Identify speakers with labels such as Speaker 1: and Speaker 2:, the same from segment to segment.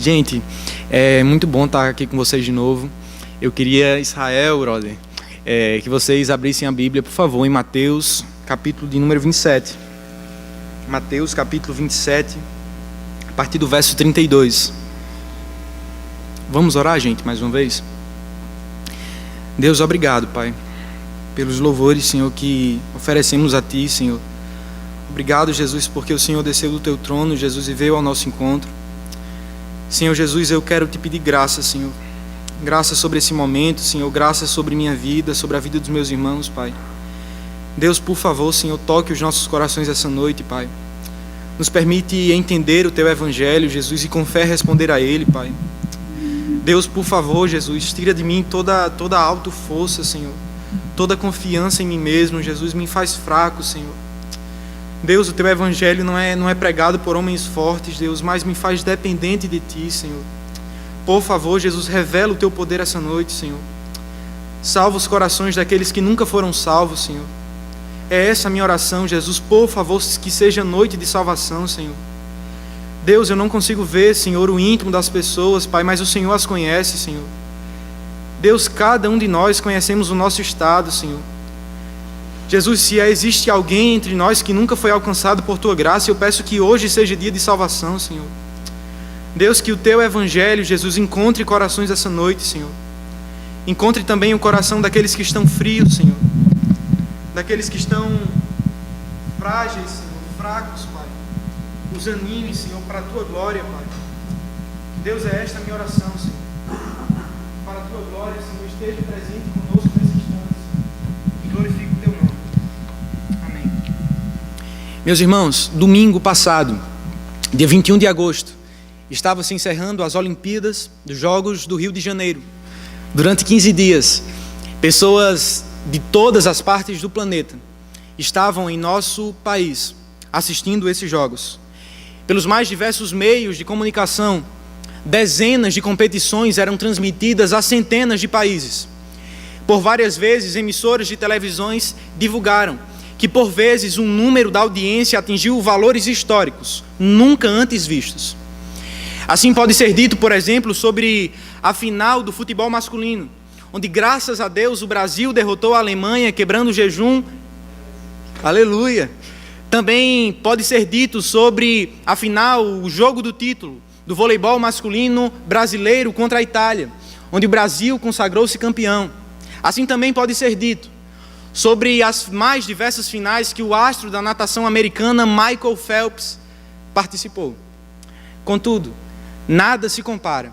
Speaker 1: Gente, é muito bom estar aqui com vocês de novo. Eu queria, Israel, brother, que vocês abrissem a Bíblia, por favor, em Mateus, capítulo de número 27. Mateus, capítulo 27, a partir do verso 32. Vamos orar, gente, mais uma vez? Deus, obrigado, Pai, pelos louvores, Senhor, que oferecemos a Ti, Senhor. Obrigado, Jesus, porque o Senhor desceu do Teu trono, Jesus, e veio ao nosso encontro. Senhor Jesus, eu quero Te pedir graça, Senhor. Graça sobre esse momento, Senhor. Graça sobre minha vida, sobre a vida dos meus irmãos, Pai. Deus, por favor, Senhor, toque os nossos corações essa noite, Pai. Nos permite entender o Teu Evangelho, Jesus, e com fé responder a Ele, Pai. Deus, por favor, Jesus, tira de mim toda a autoforça, Senhor. Toda confiança em mim mesmo, Jesus, me faz fraco, Senhor. Deus, o Teu Evangelho não é pregado por homens fortes, Deus, mas me faz dependente de Ti, Senhor. Por favor, Jesus, revela o Teu poder essa noite, Senhor. Salva os corações daqueles que nunca foram salvos, Senhor. É essa a minha oração, Jesus. Por favor, que seja noite de salvação, Senhor. Deus, eu não consigo ver, Senhor, o íntimo das pessoas, Pai, mas o Senhor as conhece, Senhor. Deus, cada um de nós conhecemos o nosso estado, Senhor. Jesus, se existe alguém entre nós que nunca foi alcançado por Tua graça, eu peço que hoje seja dia de salvação, Senhor. Deus, que o Teu Evangelho, Jesus, encontre corações essa noite, Senhor. Encontre também o coração daqueles que estão frios, Senhor. Daqueles que estão frágeis, Senhor, fracos, Pai. Os anime, Senhor, para a Tua glória, Pai. Deus, é esta a minha oração, Senhor. Para a Tua glória, Senhor, esteja presente conosco nesse instante, Senhor. E glorifique o Teu nome. Amém. Meus irmãos, domingo passado, dia 21 de agosto, estava se encerrando as Olimpíadas dos Jogos do Rio de Janeiro. Durante 15 dias, pessoas de todas as partes do planeta estavam em nosso país assistindo esses jogos. Pelos mais diversos meios de comunicação, dezenas de competições eram transmitidas a centenas de países. Por várias vezes, emissoras de televisões divulgaram que, por vezes, um número da audiência atingiu valores históricos, nunca antes vistos. Assim pode ser dito, por exemplo, sobre a final do futebol masculino, onde, graças a Deus, o Brasil derrotou a Alemanha, quebrando o jejum. Aleluia! Também pode ser dito sobre a final, o jogo do título, do voleibol masculino brasileiro contra a Itália, onde o Brasil consagrou-se campeão. Assim também pode ser dito sobre as mais diversas finais que o astro da natação americana Michael Phelps participou. Contudo, nada se compara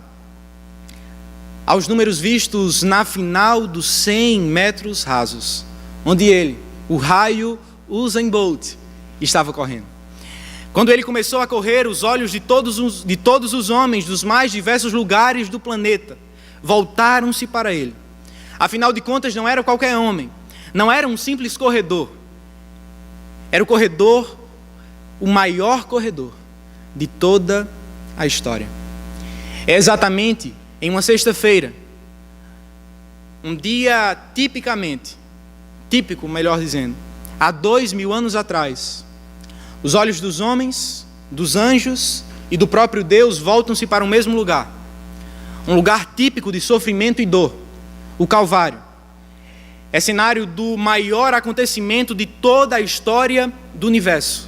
Speaker 1: aos números vistos na final dos 100 metros rasos, onde ele, o raio Usain Bolt, estava correndo. Quando ele começou a correr, os olhos de todos os homens dos mais diversos lugares do planeta voltaram-se para ele. Afinal de contas, não era qualquer homem, não era um simples corredor. Era o maior corredor de toda a história. É exatamente em uma sexta-feira, um dia típico, melhor dizendo, há 2000 anos atrás, os olhos dos homens, dos anjos e do próprio Deus voltam-se para o mesmo lugar. Um lugar típico de sofrimento e dor, o Calvário. É cenário do maior acontecimento de toda a história do universo.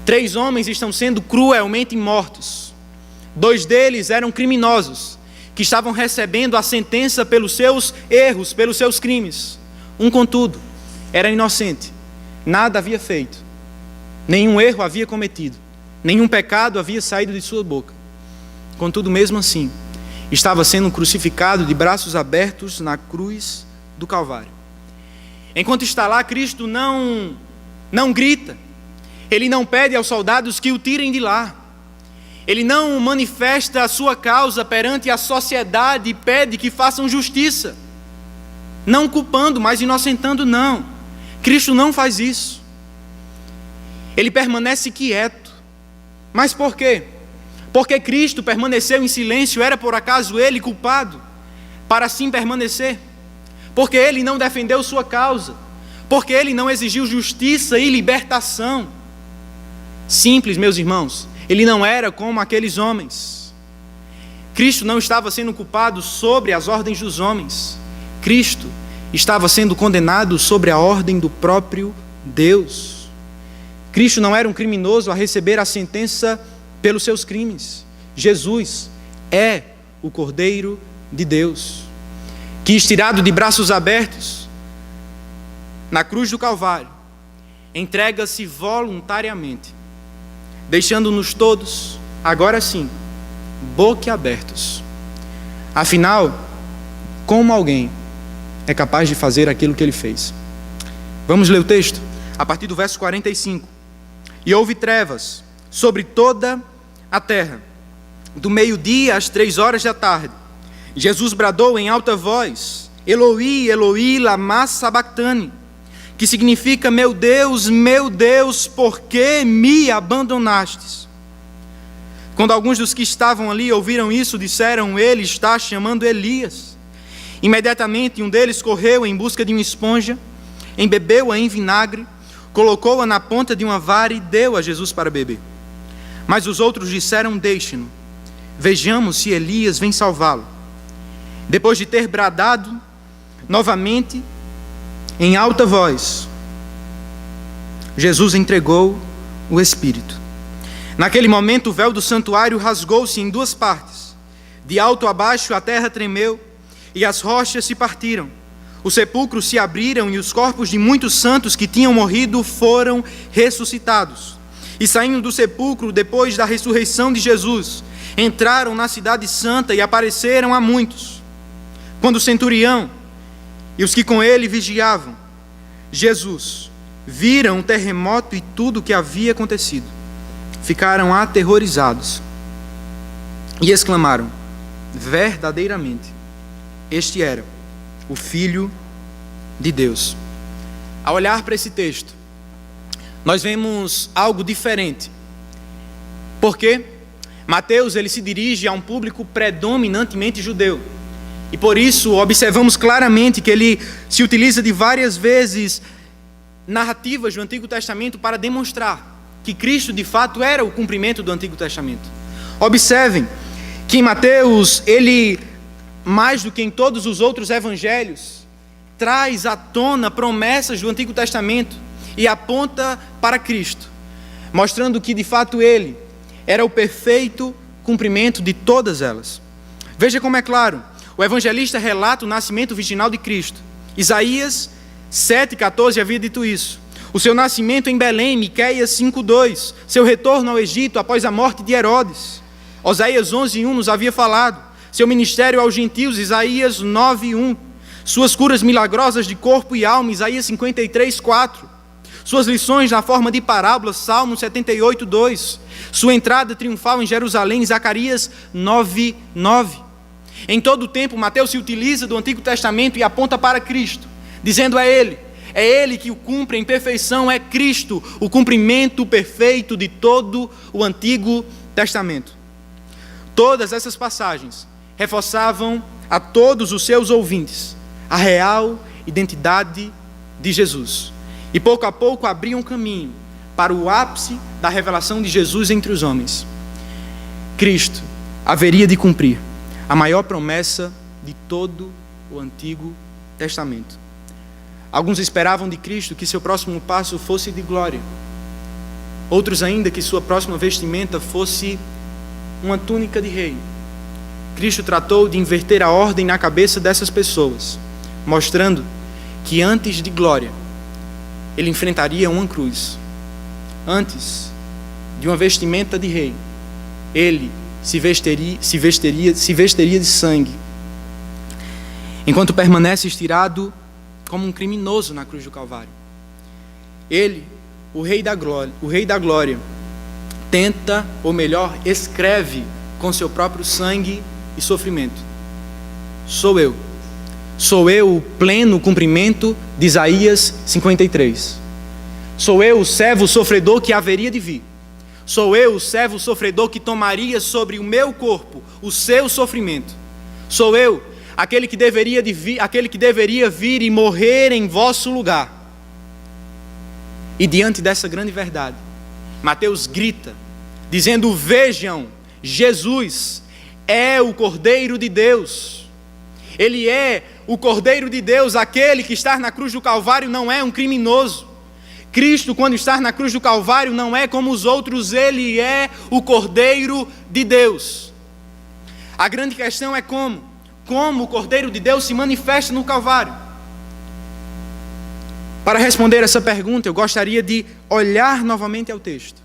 Speaker 1: 3 homens estão sendo cruelmente mortos. 2 deles eram criminosos, que estavam recebendo a sentença pelos seus erros, pelos seus crimes. Um, contudo, era inocente, nada havia feito, nenhum erro havia cometido, nenhum pecado havia saído de sua boca. Contudo, mesmo assim, estava sendo crucificado de braços abertos na cruz do Calvário. Enquanto está lá, Cristo não grita, Ele não pede aos soldados que o tirem de lá. Ele não manifesta a sua causa perante a sociedade e pede que façam justiça. Não culpando, mas inocentando, não. Cristo não faz isso. Ele permanece quieto. Mas por quê? Porque Cristo permaneceu em silêncio, era por acaso Ele culpado para assim permanecer? Porque Ele não defendeu sua causa? Porque Ele não exigiu justiça e libertação? Simples, meus irmãos. Ele não era como aqueles homens. Cristo não estava sendo culpado sobre as ordens dos homens. Cristo estava sendo condenado sobre a ordem do próprio Deus. Cristo não era um criminoso a receber a sentença pelos seus crimes. Jesus é o Cordeiro de Deus, que, estirado de braços abertos na cruz do Calvário, entrega-se voluntariamente, deixando-nos todos, agora sim, boquiabertos. Afinal, como alguém é capaz de fazer aquilo que ele fez? Vamos ler o texto, a partir do verso 45. E houve trevas sobre toda a terra, do meio-dia às 3 horas da tarde. Jesus bradou em alta voz: Eloi, Eloi, lama sabactani, que significa: meu Deus, por que me abandonastes? Quando alguns dos que estavam ali ouviram isso, disseram: ele está chamando Elias. Imediatamente um deles correu em busca de uma esponja, embebeu-a em vinagre, colocou-a na ponta de uma vara e deu a Jesus para beber. Mas os outros disseram: deixe-no, vejamos se Elias vem salvá-lo. Depois de ter bradado novamente em alta voz, Jesus entregou o Espírito. Naquele momento o véu do santuário rasgou-se em 2 partes. De alto a baixo a terra tremeu e as rochas se partiram. Os sepulcros se abriram e os corpos de muitos santos que tinham morrido foram ressuscitados. E saindo do sepulcro depois da ressurreição de Jesus, entraram na cidade santa e apareceram a muitos. Quando o centurião e os que com ele vigiavam Jesus viram o terremoto e tudo o que havia acontecido, ficaram aterrorizados e exclamaram: verdadeiramente, este era o Filho de Deus. Ao olhar para esse texto, nós vemos algo diferente. Porque Mateus ele se dirige a um público predominantemente judeu. E por isso observamos claramente que ele se utiliza de várias vezes narrativas do Antigo Testamento para demonstrar que Cristo de fato era o cumprimento do Antigo Testamento. Observem que em Mateus, ele, mais do que em todos os outros evangelhos, traz à tona promessas do Antigo Testamento e aponta para Cristo, mostrando que de fato ele era o perfeito cumprimento de todas elas. Veja como é claro, o evangelista relata o nascimento virginal de Cristo. Isaías 7,14 havia dito isso. O seu nascimento em Belém, Miqueias 5,2. Seu retorno ao Egito após a morte de Herodes. Oséias 11,1 nos havia falado. Seu ministério aos gentios, Isaías 9,1. Suas curas milagrosas de corpo e alma, Isaías 53,4. Suas lições na forma de parábolas, Salmo 78,2. Sua entrada triunfal em Jerusalém, Zacarias 9,9. Em todo o tempo, Mateus se utiliza do Antigo Testamento e aponta para Cristo, dizendo: é Ele que o cumpre em perfeição, é Cristo, o cumprimento perfeito de todo o Antigo Testamento. Todas essas passagens reforçavam a todos os seus ouvintes a real identidade de Jesus. E pouco a pouco abriam caminho para o ápice da revelação de Jesus entre os homens. Cristo haveria de cumprir a maior promessa de todo o Antigo Testamento. Alguns esperavam de Cristo que seu próximo passo fosse de glória. Outros ainda que sua próxima vestimenta fosse uma túnica de rei. Cristo tratou de inverter a ordem na cabeça dessas pessoas, mostrando que antes de glória, ele enfrentaria uma cruz. Antes de uma vestimenta de rei, ele se vestiria de sangue, enquanto permanece estirado como um criminoso na cruz do Calvário. Ele, o Rei da Glória, tenta, ou melhor, escreve com seu próprio sangue e sofrimento: sou eu o pleno cumprimento de Isaías 53. Sou eu o servo sofredor que haveria de vir. Sou eu o servo sofredor que tomaria sobre o meu corpo o seu sofrimento. Sou eu aquele que deveria vir e morrer em vosso lugar. E diante dessa grande verdade, Mateus grita, dizendo: vejam, Jesus, é o Cordeiro de Deus. Ele é o Cordeiro de Deus. Aquele que está na cruz do Calvário não é um criminoso. Cristo, quando está na cruz do Calvário, não é como os outros. Ele é o Cordeiro de Deus. A grande questão é como o Cordeiro de Deus se manifesta no Calvário. Para responder essa pergunta, eu gostaria de olhar novamente ao texto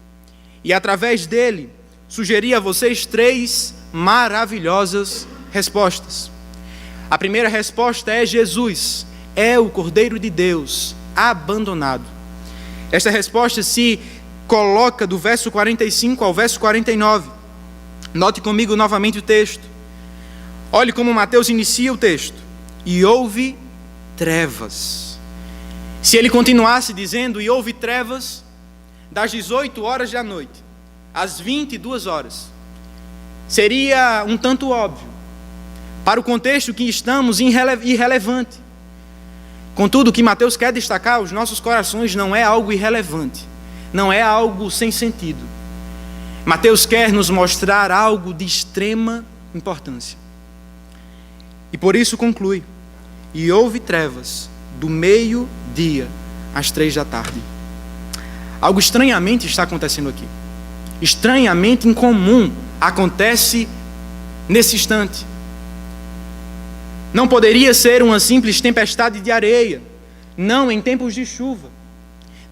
Speaker 1: e, através dele, sugerir a vocês 3 maravilhosas respostas. A primeira resposta é: Jesus é o Cordeiro de Deus abandonado. Esta resposta se coloca do verso 45 ao verso 49. Note comigo novamente o texto. Olhe como Mateus inicia o texto. E houve trevas. Se ele continuasse dizendo, e houve trevas, das 18 horas da noite às 22 horas, seria um tanto óbvio, para o contexto que estamos, irrelevante. Contudo, o que Mateus quer destacar aos nossos corações não é algo irrelevante, não é algo sem sentido. Mateus quer nos mostrar algo de extrema importância. E por isso conclui: e houve trevas do meio-dia às 3 da tarde. Algo estranhamente está acontecendo aqui. Estranhamente incomum acontece nesse instante. Não poderia ser uma simples tempestade de areia, não em tempos de chuva,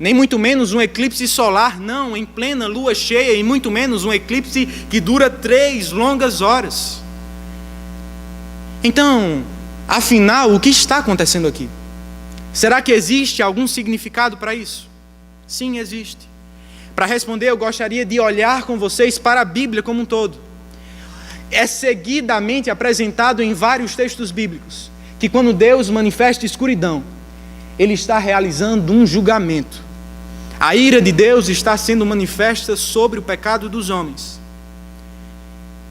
Speaker 1: nem muito menos um eclipse solar, não em plena lua cheia, e muito menos um eclipse que dura 3 longas horas. Então, afinal, o que está acontecendo aqui? Será que existe algum significado para isso? Sim, existe. Para responder, eu gostaria de olhar com vocês para a Bíblia como um todo. É seguidamente apresentado em vários textos bíblicos que quando Deus manifesta escuridão, Ele está realizando um julgamento. A ira de Deus está sendo manifesta sobre o pecado dos homens.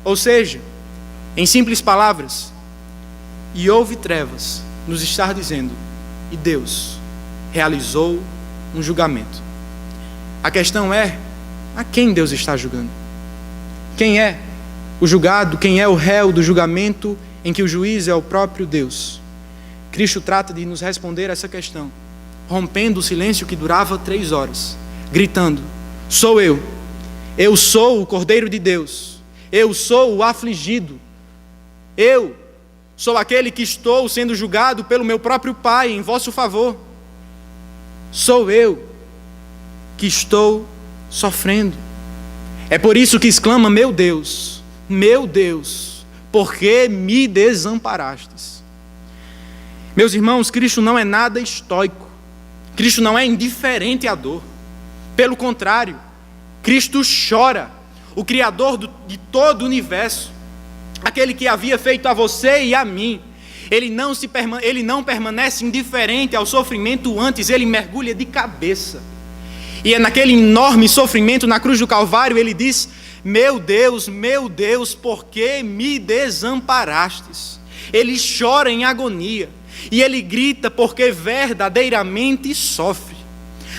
Speaker 1: Ou seja, em simples palavras, e houve trevas, nos está dizendo, e Deus realizou um julgamento. A questão é, a quem Deus está julgando? Quem é o julgado? Quem é o réu do julgamento em que o juiz é o próprio Deus? Cristo trata de nos responder essa questão, rompendo o silêncio que durava 3 horas, gritando: sou eu sou o Cordeiro de Deus, eu sou o afligido, eu sou aquele que estou sendo julgado pelo meu próprio Pai em vosso favor, sou eu que estou sofrendo. É por isso que exclama: meu Deus, por que me desamparastes? Meus irmãos, Cristo não é nada estoico, Cristo não é indiferente à dor, pelo contrário, Cristo chora. O Criador de todo o universo, aquele que havia feito a você e a mim, ele não permanece indiferente ao sofrimento, antes ele mergulha de cabeça. E é naquele enorme sofrimento na cruz do Calvário, ele diz: meu Deus, por que me desamparastes? Ele chora em agonia, e ele grita porque verdadeiramente sofre.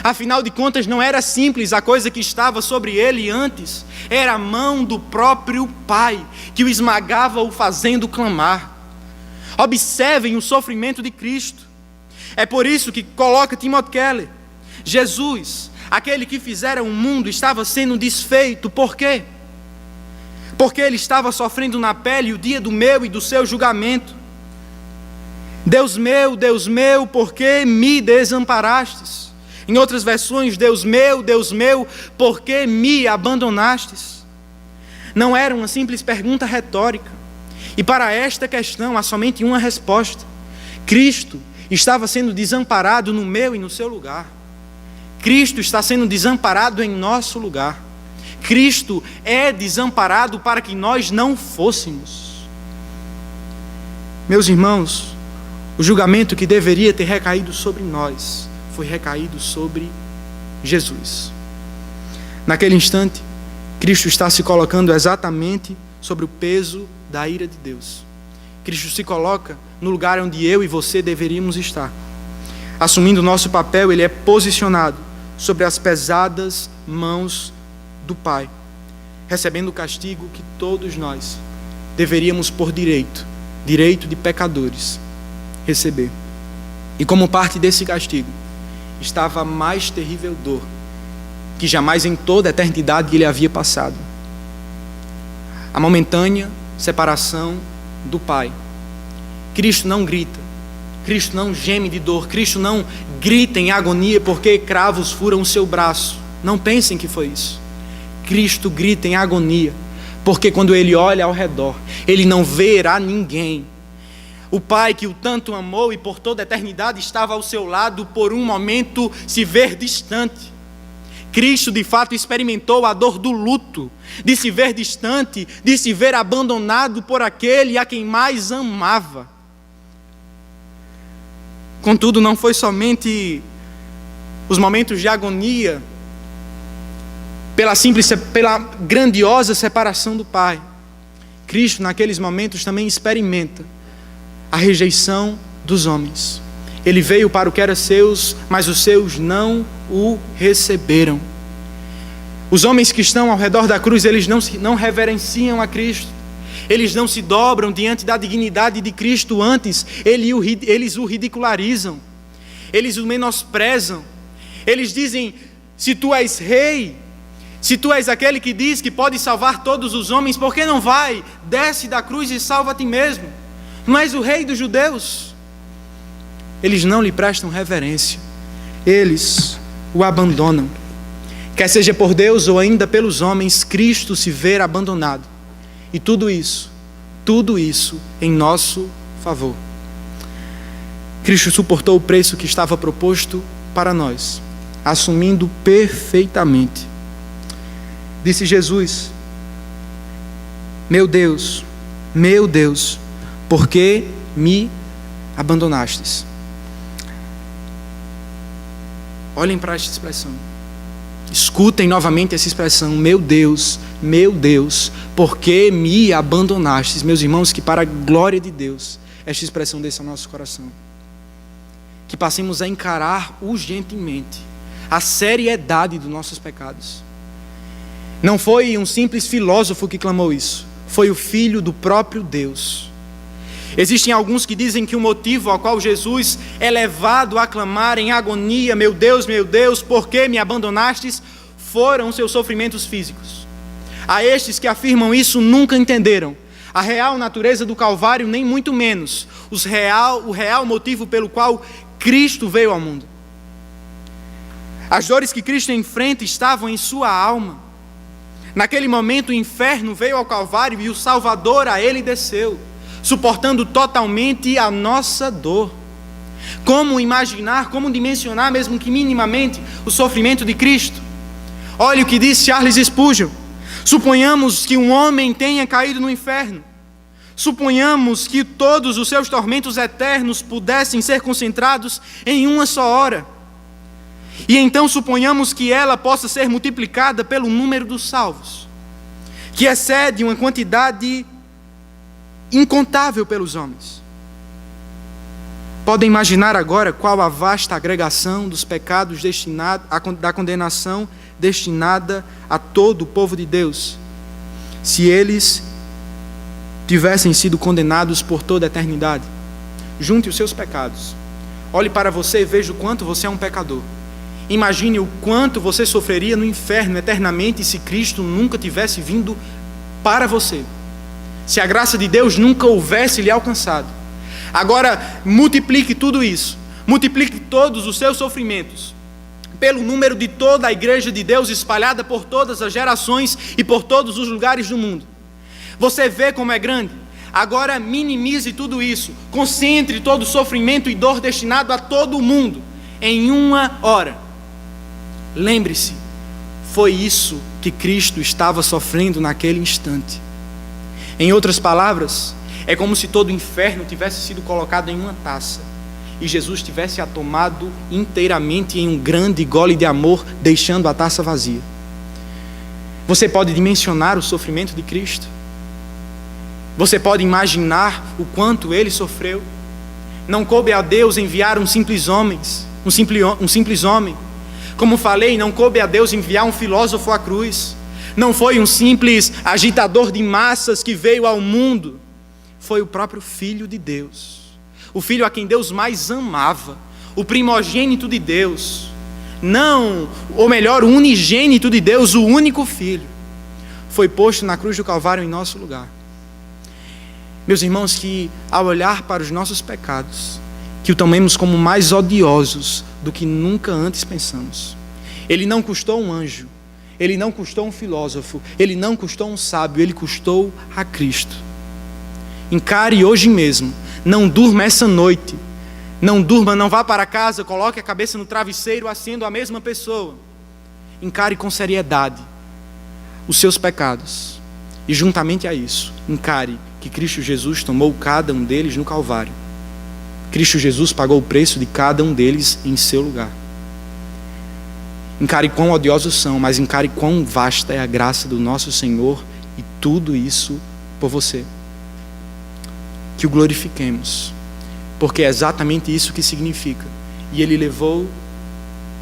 Speaker 1: Afinal de contas, não era simples a coisa que estava sobre ele antes, era a mão do próprio Pai que o esmagava, o fazendo clamar. Observem o sofrimento de Cristo. É por isso que coloca Timothy Keller: Jesus, aquele que fizera o mundo, estava sendo desfeito. Por quê? Porque ele estava sofrendo na pele o dia do meu e do seu julgamento. Deus meu, por que me desamparastes? Em outras versões, Deus meu, por que me abandonastes? Não era uma simples pergunta retórica. E para esta questão há somente uma resposta: Cristo estava sendo desamparado no meu e no seu lugar. Cristo está sendo desamparado em nosso lugar. Cristo é desamparado para que nós não fôssemos. Meus irmãos, o julgamento que deveria ter recaído sobre nós foi recaído sobre Jesus. Naquele instante, Cristo está se colocando exatamente sobre o peso da ira de Deus. Cristo se coloca no lugar onde eu e você deveríamos estar. Assumindo o nosso papel, ele é posicionado sobre as pesadas mãos do Pai, recebendo o castigo que todos nós deveríamos por direito de pecadores, receber. E como parte desse castigo, estava a mais terrível dor que jamais em toda a eternidade ele havia passado. A momentânea separação do Pai. Cristo não grita, Cristo não geme de dor, Cristo não grita em agonia porque cravos furam o seu braço. Não pensem que foi isso. Cristo grita em agonia porque quando ele olha ao redor, ele não verá ninguém. O Pai que o tanto amou e por toda a eternidade estava ao seu lado, por um momento se ver distante. Cristo de fato experimentou a dor do luto, de se ver distante, de se ver abandonado por aquele a quem mais amava. Contudo, não foi somente os momentos de agonia pela grandiosa separação do Pai. Cristo naqueles momentos também experimenta a rejeição dos homens. Ele veio para o que era seus, mas os seus não o receberam. Os homens que estão ao redor da cruz, eles não reverenciam a Cristo. Eles não se dobram diante da dignidade de Cristo, antes eles o ridicularizam. Eles o menosprezam. Eles dizem: se tu és rei, se tu és aquele que diz que pode salvar todos os homens, por que não vai? Desce da cruz e salva a ti mesmo. Não és o rei dos judeus? Eles não lhe prestam reverência. Eles o abandonam. Quer seja por Deus ou ainda pelos homens, Cristo se vê abandonado. E tudo isso em nosso favor. Cristo suportou o preço que estava proposto para nós, assumindo perfeitamente. Disse Jesus: meu Deus, por que me abandonastes? Olhem para esta expressão. Escutem novamente essa expressão: meu Deus, por que me abandonastes? Meus irmãos, que para a glória de Deus, esta expressão desça ao nosso coração. Que passemos a encarar urgentemente a seriedade dos nossos pecados. Não foi um simples filósofo que clamou isso, foi o Filho do próprio Deus. Existem alguns que dizem que o motivo ao qual Jesus é levado a clamar em agonia: meu Deus, por que me abandonastes? Foram seus sofrimentos físicos. A estes que afirmam isso nunca entenderam a real natureza do Calvário, nem muito menos o real motivo pelo qual Cristo veio ao mundo. As dores que Cristo enfrenta estavam em sua alma. Naquele momento o inferno veio ao Calvário e o Salvador a ele desceu, suportando totalmente a nossa dor. Como imaginar, como dimensionar, mesmo que minimamente, o sofrimento de Cristo? Olha o que diz Charles Spurgeon: suponhamos que um homem tenha caído no inferno. Suponhamos que todos os seus tormentos eternos pudessem ser concentrados em uma só hora. E então suponhamos que ela possa ser multiplicada pelo número dos salvos, que excede uma quantidade incontável pelos homens. Podem imaginar agora qual a vasta agregação dos pecados da condenação destinada a todo o povo de Deus, se eles tivessem sido condenados por toda a eternidade. Junte os seus pecados. Olhe para você e veja o quanto você é um pecador. Imagine o quanto você sofreria no inferno eternamente se Cristo nunca tivesse vindo para você, se a graça de Deus nunca houvesse lhe alcançado. Agora multiplique tudo isso, multiplique todos os seus sofrimentos pelo número de toda a igreja de Deus espalhada por todas as gerações e por todos os lugares do mundo. Você vê como é grande? Agora minimize tudo isso, concentre todo o sofrimento e dor destinado a todo o mundo em uma hora. Lembre-se, foi isso que Cristo estava sofrendo naquele instante. Em outras palavras, é como se todo o inferno tivesse sido colocado em uma taça e Jesus tivesse a tomado inteiramente em um grande gole de amor, deixando a taça vazia. Você pode dimensionar o sofrimento de Cristo? Você pode imaginar o quanto ele sofreu? Não coube a Deus enviar um simples homem. Como falei, não coube a Deus enviar um filósofo à cruz. não foi um simples agitador de massas que veio ao mundo, foi o próprio Filho de Deus, o Filho a quem Deus mais amava, o primogênito de Deus, não, ou melhor, o unigênito de Deus, o único Filho, foi posto na cruz do Calvário em nosso lugar. Meus irmãos, que ao olhar para os nossos pecados, que o tomemos como mais odiosos do que nunca antes pensamos. Ele não custou um anjo, ele não custou um filósofo, ele não custou um sábio, ele custou a Cristo. Encare hoje mesmo, não durma essa noite, não durma, não vá para casa, coloque a cabeça no travesseiro, sendo a mesma pessoa. Encare com seriedade os seus pecados, e juntamente a isso, encare que Cristo Jesus tomou cada um deles no Calvário. Cristo Jesus pagou o preço de cada um deles em seu lugar. Encare quão odiosos são, mas encare quão vasta é a graça do nosso Senhor, e tudo isso por você. Que o glorifiquemos, porque é exatamente isso que significa. E Ele levou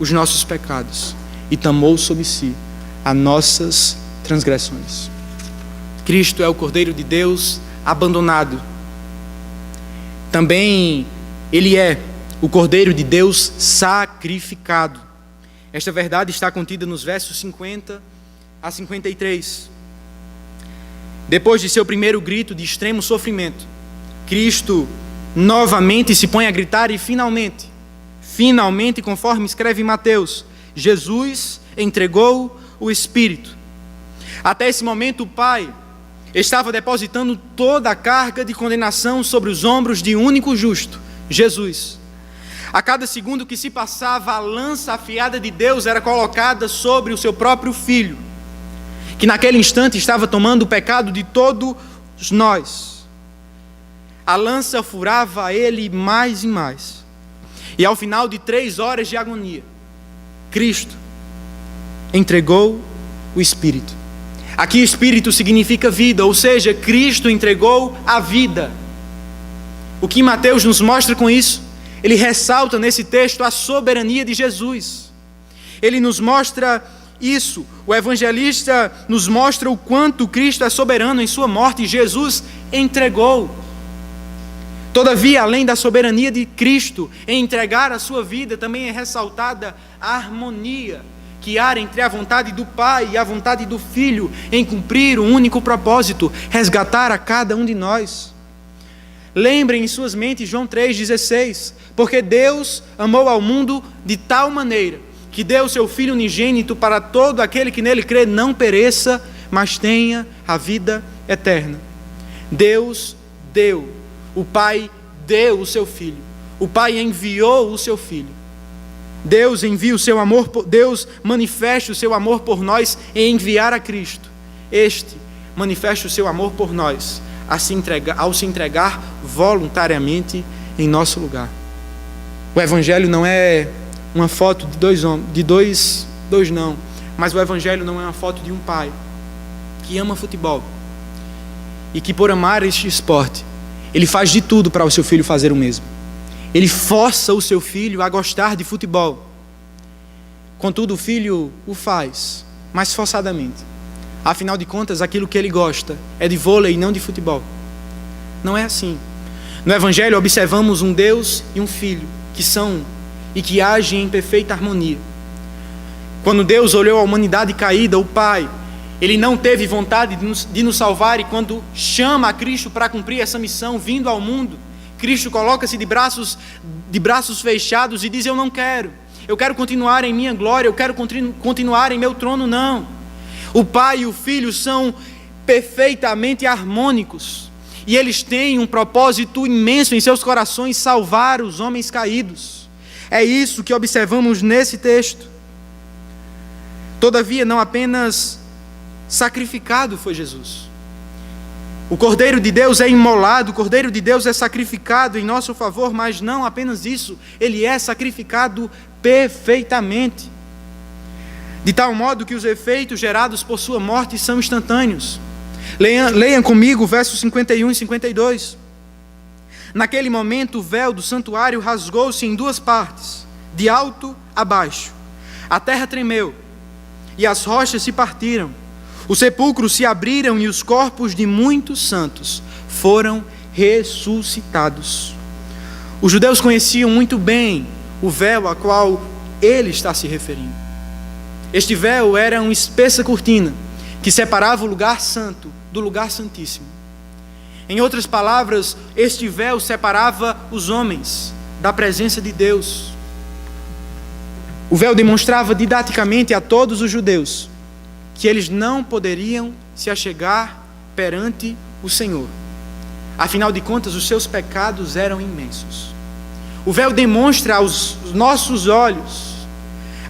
Speaker 1: os nossos pecados e tomou sobre si as nossas transgressões. Cristo é o Cordeiro de Deus abandonado. Também Ele é o Cordeiro de Deus sacrificado. Esta verdade está contida nos versos 50 a 53. Depois de seu primeiro grito de extremo sofrimento, Cristo novamente se põe a gritar e finalmente, conforme escreve Mateus, Jesus entregou o Espírito. Até esse momento o Pai estava depositando toda a carga de condenação sobre os ombros de um único justo, Jesus. A cada segundo que se passava, a lança afiada de Deus era colocada sobre o seu próprio Filho, que naquele instante estava tomando o pecado de todos nós. A lança furava ele mais e mais. E ao final de 3 horas de agonia, Cristo entregou o Espírito. Aqui Espírito significa vida, ou seja, Cristo entregou a vida. O que Mateus nos mostra com isso? Ele ressalta nesse texto a soberania de Jesus. Ele nos mostra isso. O evangelista nos mostra o quanto Cristo é soberano em sua morte e Jesus entregou. Todavia, além da soberania de Cristo em entregar a sua vida, também é ressaltada a harmonia que há entre a vontade do Pai e a vontade do Filho em cumprir um único propósito, resgatar a cada um de nós. Lembrem em suas mentes João 3,16, porque Deus amou ao mundo de tal maneira que deu o seu Filho unigênito para todo aquele que nele crê não pereça, mas tenha a vida eterna. Deus deu, o Pai deu o seu Filho, o Pai enviou o seu Filho. Deus envia o seu amor, Deus manifesta o seu amor por nós em enviar a Cristo. Este manifesta o seu amor por nós ao se entregar voluntariamente em nosso lugar. O Evangelho não é uma foto de dois não, mas o Evangelho não é uma foto de um pai que ama futebol e que por amar este esporte, ele faz de tudo para o seu filho fazer o mesmo. Ele força o seu filho a gostar de futebol. Contudo, o filho o faz, mas forçadamente. Afinal de contas, aquilo que ele gosta é de vôlei e não de futebol. Não é assim. No Evangelho observamos um Deus e um Filho que são e que agem em perfeita harmonia. Quando Deus olhou a humanidade caída, o Pai, Ele não teve vontade de nos salvar, e quando chama a Cristo para cumprir essa missão, vindo ao mundo, Cristo coloca-se de braços fechados e diz: eu não quero, eu quero continuar em minha glória, eu quero continuar em meu trono. Não. O Pai e o Filho são perfeitamente harmônicos, e eles têm um propósito imenso em seus corações: salvar os homens caídos. É isso que observamos nesse texto. Todavia, não apenas sacrificado foi Jesus. O Cordeiro de Deus é imolado, o Cordeiro de Deus é sacrificado em nosso favor, mas não apenas isso, ele é sacrificado perfeitamente, de tal modo que os efeitos gerados por sua morte são instantâneos. Leiam comigo versos 51 e 52. Naquele momento o véu do santuário rasgou-se em 2 partes, de alto a baixo. A terra tremeu e as rochas se partiram. Os sepulcros se abriram e os corpos de muitos santos foram ressuscitados. Os judeus conheciam muito bem o véu a qual ele está se referindo. Este véu era uma espessa cortina que separava o lugar santo do lugar santíssimo. Em outras palavras, este véu separava os homens da presença de Deus. O véu demonstrava didaticamente a todos os judeus que eles não poderiam se achegar perante o Senhor. Afinal de contas, os seus pecados eram imensos. O véu demonstra aos nossos olhos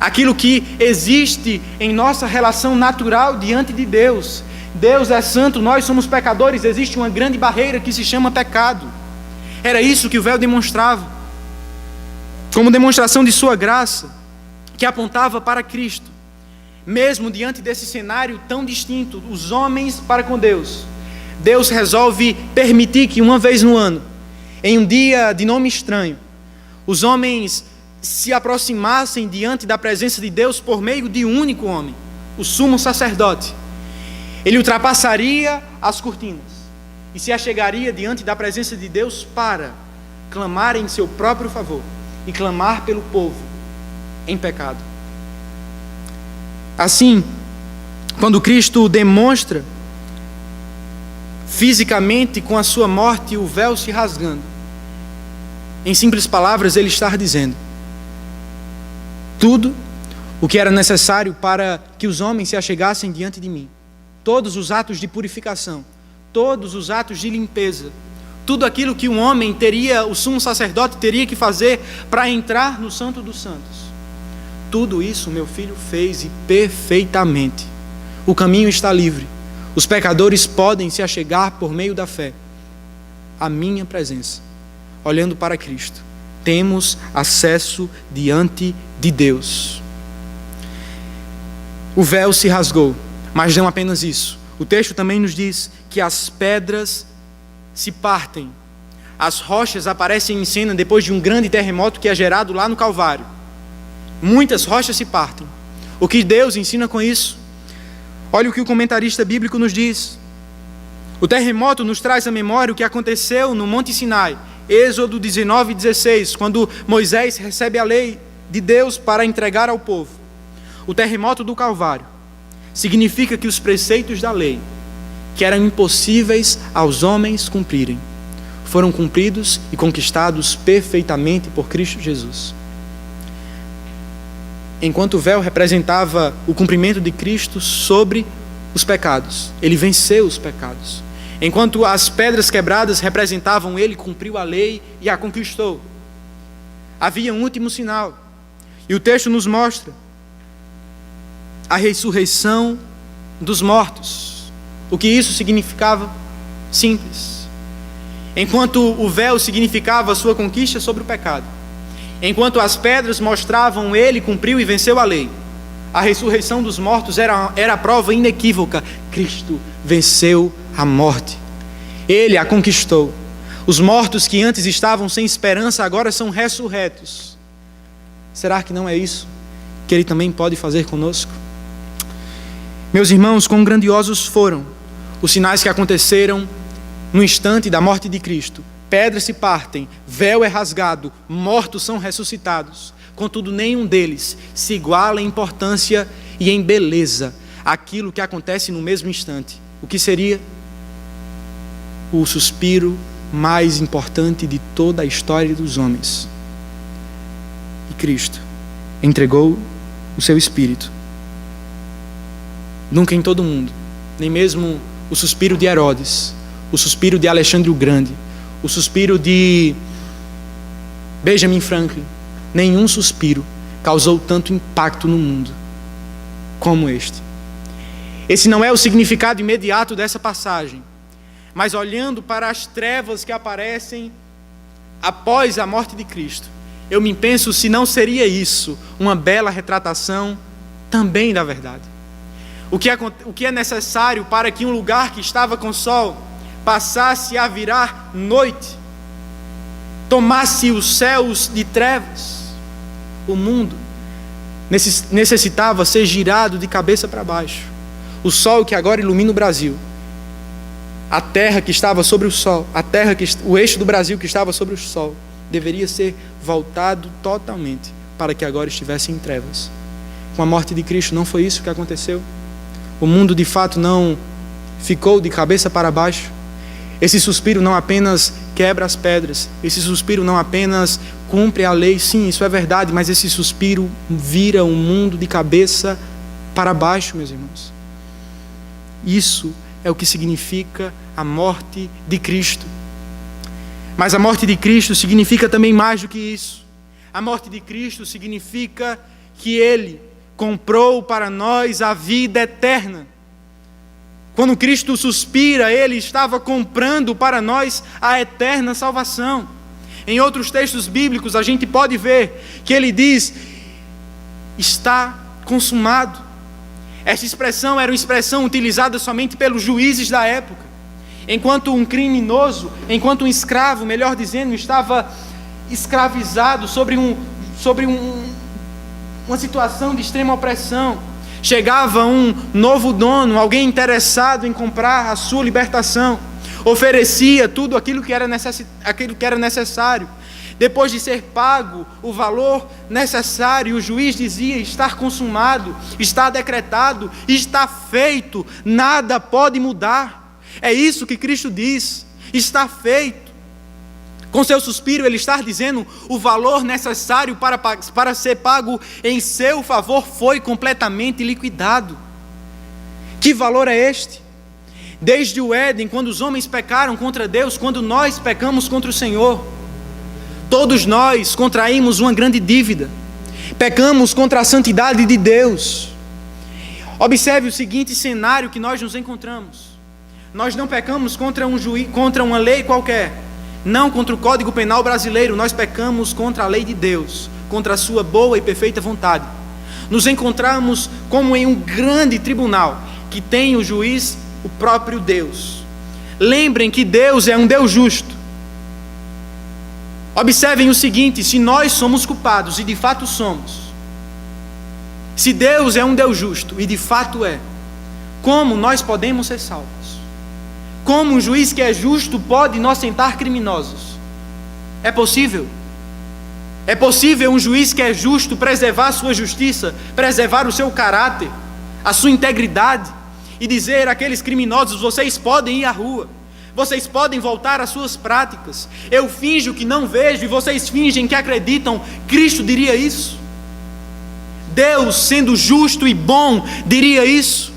Speaker 1: aquilo que existe em nossa relação natural diante de Deus. Deus é santo, nós somos pecadores, existe uma grande barreira que se chama pecado. Era isso que o véu demonstrava, como demonstração de sua graça, que apontava para Cristo. Mesmo diante desse cenário tão distinto, os homens para com Deus, Deus resolve permitir que uma vez no ano, em um dia de nome estranho, os homens se aproximassem diante da presença de Deus por meio de um único homem, o sumo sacerdote. Ele ultrapassaria as cortinas e se achegaria diante da presença de Deus para clamar em seu próprio favor e clamar pelo povo em pecado. Assim, quando Cristo demonstra fisicamente com a sua morte o véu se rasgando, em simples palavras ele está dizendo: tudo o que era necessário para que os homens se achegassem diante de mim, todos os atos de purificação, todos os atos de limpeza, tudo aquilo que um homem teria, o sumo sacerdote teria que fazer para entrar no Santo dos Santos, tudo isso meu filho fez, e perfeitamente. O caminho está livre. Os pecadores podem se achegar por meio da fé à minha presença. Olhando para Cristo, temos acesso diante de Deus. O véu se rasgou, mas não apenas isso. O texto também nos diz que as pedras se partem. As rochas aparecem em cena depois de um grande terremoto que é gerado lá no Calvário. Muitas rochas se partem. O que Deus ensina com isso? Olha o que o comentarista bíblico nos diz. O terremoto nos traz à memória o que aconteceu no Monte Sinai, Êxodo 19:16, quando Moisés recebe a lei de Deus para entregar ao povo. O terremoto do Calvário significa que os preceitos da lei, que eram impossíveis aos homens cumprirem, foram cumpridos e conquistados perfeitamente por Cristo Jesus. Enquanto o véu representava o cumprimento de Cristo sobre os pecados, ele venceu os pecados. Enquanto as pedras quebradas representavam ele cumpriu a lei e a conquistou. Havia um último sinal, e o texto nos mostra a ressurreição dos mortos. O que isso significava? Simples. Enquanto o véu significava a sua conquista sobre o pecado, enquanto as pedras mostravam ele cumpriu e venceu a lei, a ressurreição dos mortos era a prova inequívoca: Cristo venceu a morte. Ele a conquistou. Os mortos que antes estavam sem esperança agora são ressurretos. Será que não é isso que ele também pode fazer conosco? Meus irmãos, quão grandiosos foram os sinais que aconteceram no instante da morte de Cristo. Pedras se partem, véu é rasgado, mortos são ressuscitados. Contudo, nenhum deles se iguala em importância e em beleza àquilo que acontece no mesmo instante. O que seria o suspiro mais importante de toda a história dos homens. E Cristo entregou o seu Espírito. Nunca em todo o mundo, nem mesmo o suspiro de Herodes, o suspiro de Alexandre o Grande, o suspiro de Benjamin Franklin, nenhum suspiro causou tanto impacto no mundo como este. Esse não é o significado imediato dessa passagem, mas olhando para as trevas que aparecem após a morte de Cristo, eu me penso se não seria isso uma bela retratação também da verdade. O que é necessário para que um lugar que estava com sol passasse a virar noite, tomasse os céus de trevas? O mundo necessitava ser girado de cabeça para baixo. o sol que agora ilumina o Brasil, a terra que estava sobre o sol, o eixo do Brasil que estava sobre o sol, deveria ser voltado totalmente para que agora estivesse em trevas. Com a morte de Cristo, não foi isso que aconteceu? O mundo de fato não ficou de cabeça para baixo. Esse suspiro não apenas quebra as pedras, esse suspiro não apenas cumpre a lei, sim, isso é verdade, mas esse suspiro vira o mundo de cabeça para baixo, meus irmãos. Isso é o que significa a morte de Cristo. Mas a morte de Cristo significa também mais do que isso. A morte de Cristo significa que Ele comprou para nós a vida eterna. Quando Cristo suspira, Ele estava comprando para nós a eterna salvação. Em outros textos bíblicos a gente pode ver que Ele diz: está consumado. Essa expressão era uma expressão utilizada somente pelos juízes da época. Enquanto um criminoso, enquanto um escravo, melhor dizendo, estava escravizado sobre uma situação de extrema opressão, chegava um novo dono, alguém interessado em comprar a sua libertação, oferecia tudo aquilo que era necessário. Depois de ser pago o valor necessário, o juiz dizia: estar consumado, está decretado, está feito, nada pode mudar. É isso que Cristo diz: está feito. Com seu suspiro, Ele está dizendo: o valor necessário para ser pago em seu favor foi completamente liquidado. Que valor é este? Desde o Éden, quando os homens pecaram contra Deus, quando nós pecamos contra o Senhor, todos nós contraímos uma grande dívida, pecamos contra a santidade de Deus. Observe o seguinte cenário que nós nos encontramos: nós não pecamos contra uma lei qualquer, não contra o Código Penal brasileiro, nós pecamos contra a lei de Deus, contra a sua boa e perfeita vontade. Nos encontramos como em um grande tribunal, que tem o juiz, o próprio Deus. Lembrem que Deus é um Deus justo. Observem o seguinte: se nós somos culpados, e de fato somos, se Deus é um Deus justo, e de fato é, como nós podemos ser salvos? Como um juiz que é justo pode inocentar criminosos? É possível? É possível um juiz que é justo preservar a sua justiça, preservar o seu caráter, a sua integridade, e dizer àqueles criminosos: vocês podem ir à rua, vocês podem voltar às suas práticas, eu finjo que não vejo e vocês fingem que acreditam? Cristo diria isso? Deus, sendo justo e bom, diria isso?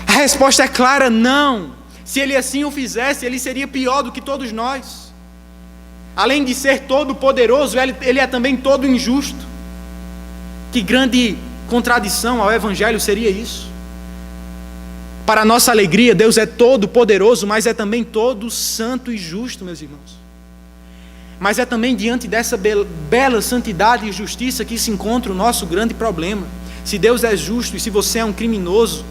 Speaker 1: A resposta é clara: não. Se Ele assim o fizesse, Ele seria pior do que todos nós. Além de ser todo poderoso, Ele é também todo injusto. Que grande contradição ao Evangelho seria isso? Para a nossa alegria, Deus é todo poderoso, mas é também todo santo e justo, meus irmãos. Mas é também diante dessa bela santidade e justiça que se encontra o nosso grande problema. Se Deus é justo e se você é um criminoso,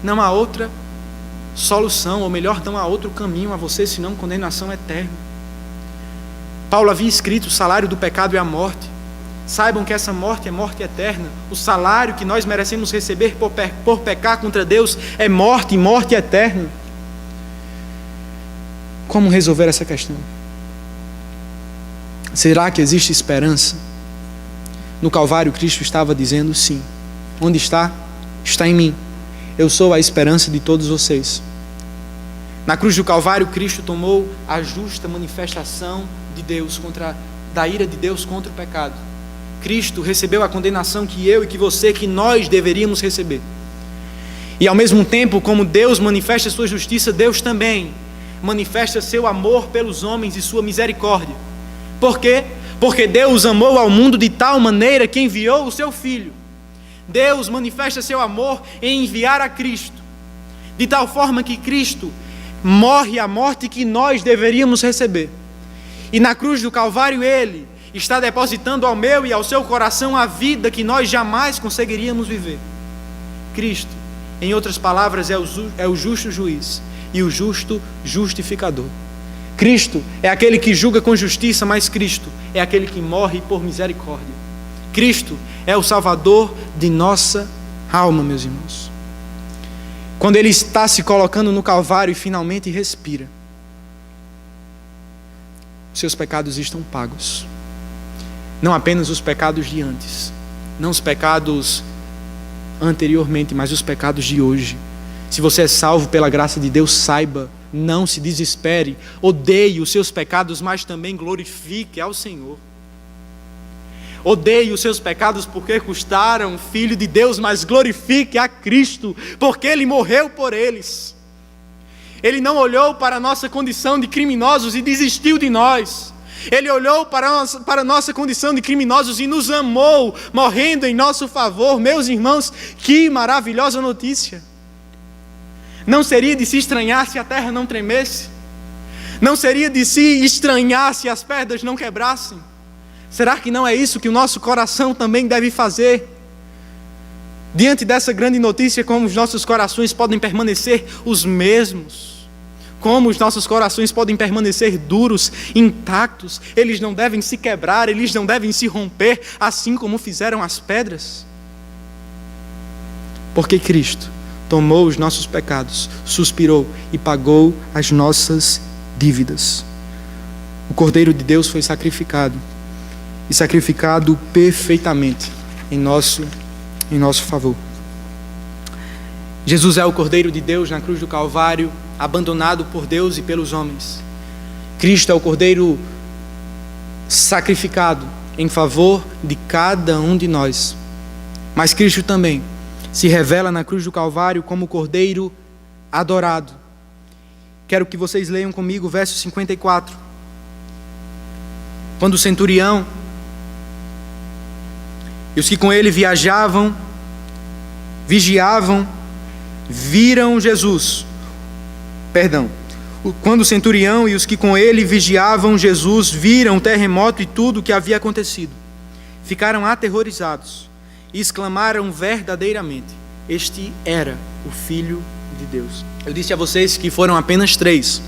Speaker 1: não há outra solução, ou melhor, não há outro caminho a você senão condenação eterna. Paulo havia escrito: o salário do pecado é a morte. Saibam que essa morte é morte eterna. O salário que nós merecemos receber por pecar contra Deus é morte, e morte eterna. Como resolver essa questão? Será que existe esperança? No Calvário, Cristo estava dizendo sim. Onde está? Está em mim. Eu sou a esperança de todos vocês. Na cruz do Calvário, Cristo tomou a justa manifestação de Deus da ira de Deus contra o pecado. Cristo recebeu a condenação que eu e que você, que nós deveríamos receber. E ao mesmo tempo, como Deus manifesta sua justiça, Deus também manifesta seu amor pelos homens e sua misericórdia. Por quê? Porque Deus amou ao mundo de tal maneira que enviou o seu Filho. Deus manifesta seu amor em enviar a Cristo, de tal forma que Cristo morre a morte que nós deveríamos receber. E na cruz do Calvário Ele está depositando ao meu e ao seu coração a vida que nós jamais conseguiríamos viver. Cristo, em outras palavras, é o justo juiz e o justo justificador. Cristo é aquele que julga com justiça, mas Cristo é aquele que morre por misericórdia. Cristo é o Salvador de nossa alma, meus irmãos. quando ele está se colocando no Calvário e finalmente respira, seus pecados estão pagos. Não apenas os pecados de antes, não os pecados anteriormente, mas os pecados de hoje. Se você é salvo pela graça de Deus, saiba, não se desespere, odeie os seus pecados, mas também glorifique ao Senhor. Odeie os seus pecados porque custaram o Filho de Deus, mas glorifique a Cristo, porque Ele morreu por eles. Ele não olhou para a nossa condição de criminosos e desistiu de nós. Ele olhou para a nossa condição de criminosos e nos amou, morrendo em nosso favor. Meus irmãos, que maravilhosa notícia! Não seria de se estranhar se a terra não tremesse? Não seria de se estranhar se as pedras não quebrassem? Será que não é isso que o nosso coração também deve fazer? Diante dessa grande notícia, como os nossos corações podem permanecer os mesmos? Como os nossos corações podem permanecer duros, intactos? Eles não devem se quebrar, eles não devem se romper, assim como fizeram as pedras? Porque Cristo tomou os nossos pecados, suspirou e pagou as nossas dívidas. O Cordeiro de Deus foi sacrificado, e sacrificado perfeitamente em nosso favor. Jesus é o Cordeiro de Deus na cruz do Calvário, abandonado por Deus e pelos homens. Cristo é o Cordeiro sacrificado em favor de cada um de nós. Mas Cristo também se revela na cruz do Calvário como Cordeiro adorado. Quero que vocês leiam comigo o verso 54. Quando o centurião e os que com ele vigiavam, viram Jesus. Quando o centurião e os que com ele vigiavam Jesus viram o terremoto e tudo o que havia acontecido, ficaram aterrorizados e exclamaram verdadeiramente: este era o Filho de Deus. Eu disse a vocês que foram apenas 3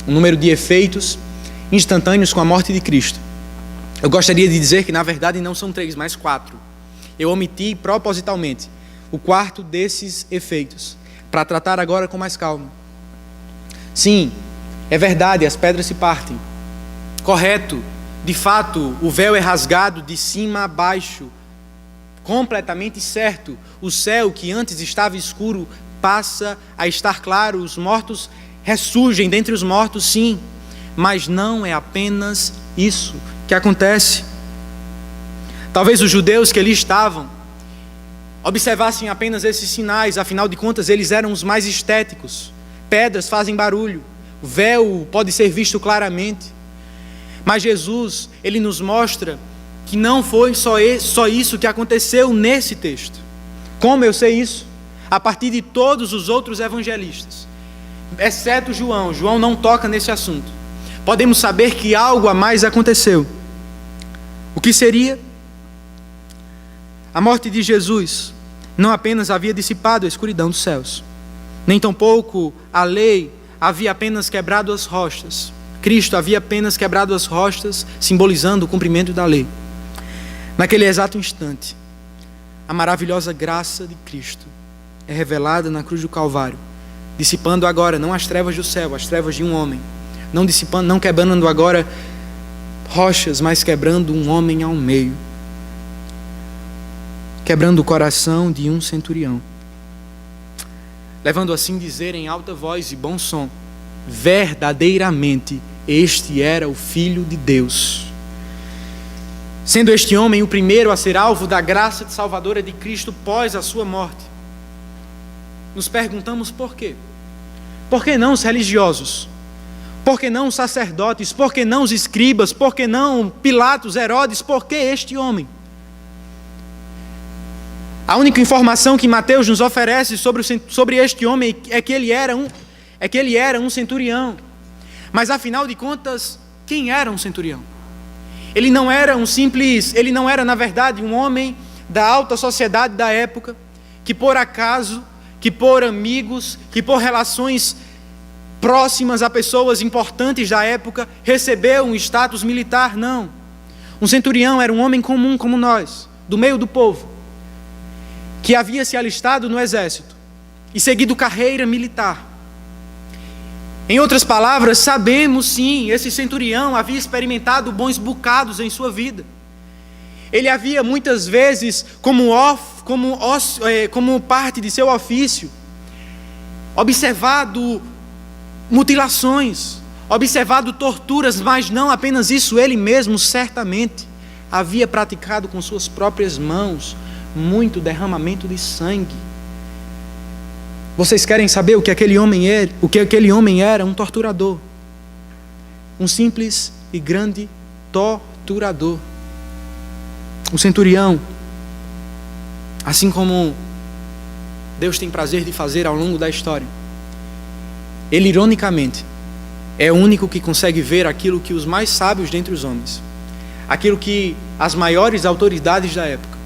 Speaker 1: o número de efeitos instantâneos com a morte de Cristo. Eu gostaria de dizer que na verdade não são 3, mas 4. Eu omiti propositalmente o 4º desses efeitos, para tratar agora com mais calma. Sim, é verdade, as pedras se partem. Correto, de fato, o véu é rasgado de cima a baixo. Completamente certo, o céu que antes estava escuro passa a estar claro, os mortos ressurgem dentre os mortos, sim, mas não é apenas isso que acontece. Talvez os judeus que ali estavam observassem apenas esses sinais, afinal de contas eles eram os mais estéticos. Pedras fazem barulho, o véu pode ser visto claramente, mas Jesus, ele nos mostra que não foi só isso que aconteceu nesse texto. Como eu sei isso? A partir de todos os outros evangelistas, exceto João. João não toca nesse assunto. Podemos saber que algo a mais aconteceu. O que seria? A morte de Jesus não apenas havia dissipado a escuridão dos céus, nem tampouco a lei havia apenas quebrado as rochas. Cristo havia apenas quebrado as rochas, simbolizando o cumprimento da lei. Naquele exato instante, a maravilhosa graça de Cristo é revelada na cruz do Calvário, dissipando agora não as trevas do céu, as trevas de um homem, não quebrando agora rochas, mas quebrando um homem ao meio, quebrando o coração de um centurião, levando assim dizer em alta voz e bom som: verdadeiramente este era o Filho de Deus. Sendo este homem o primeiro a ser alvo da graça salvadora de Cristo pós a sua morte. Nos perguntamos por quê? Por que não os religiosos? Por que não os sacerdotes? Por que não os escribas? Por que não Pilatos, Herodes? Por que este homem? A única informação que Mateus nos oferece sobre este homem é que ele era um centurião. Mas afinal de contas, quem era um centurião? Ele não era na verdade um homem da alta sociedade da época, que por acaso, que por amigos, que por relações próximas a pessoas importantes da época, recebeu um status militar, não. Um centurião era um homem comum como nós, do meio do povo, que havia se alistado no exército, e seguido carreira militar. Em outras palavras, sabemos sim, esse centurião havia experimentado bons bocados em sua vida. Ele havia muitas vezes, como parte de seu ofício, observado mutilações, observado torturas, mas não apenas isso, ele mesmo certamente havia praticado com suas próprias mãos muito derramamento de sangue. Vocês querem saber o que aquele homem era? O que aquele homem era? Um torturador. Um simples e grande torturador. O centurião, assim como Deus tem prazer de fazer ao longo da história, ele ironicamente é o único que consegue ver aquilo que os mais sábios dentre os homens, aquilo que as maiores autoridades da época,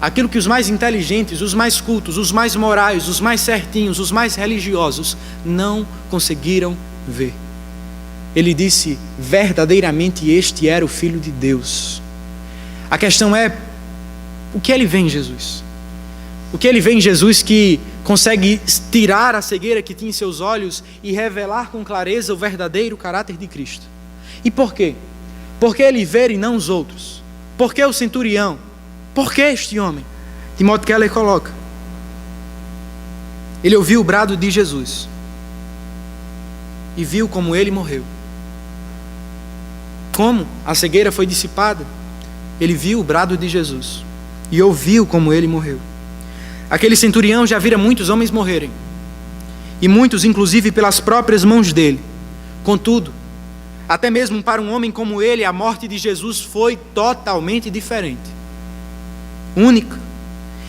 Speaker 1: aquilo que os mais inteligentes, os mais cultos, os mais morais, os mais certinhos, os mais religiosos não conseguiram ver. Ele disse: verdadeiramente este era o Filho de Deus. A questão é, o que ele vê em Jesus? O que ele vê em Jesus que consegue tirar a cegueira que tinha em seus olhos e revelar com clareza o verdadeiro caráter de Cristo? E por quê? Por que ele vê e não os outros? Por que o centurião? Por que este homem? Timóteo Keller coloca: ele ouviu o brado de Jesus e viu como ele morreu. Como a cegueira foi dissipada, ele viu o brado de Jesus e ouviu como ele morreu. Aquele centurião já vira muitos homens morrerem, e muitos inclusive pelas próprias mãos dele. Contudo, até mesmo para um homem como ele, a morte de Jesus foi totalmente diferente, única.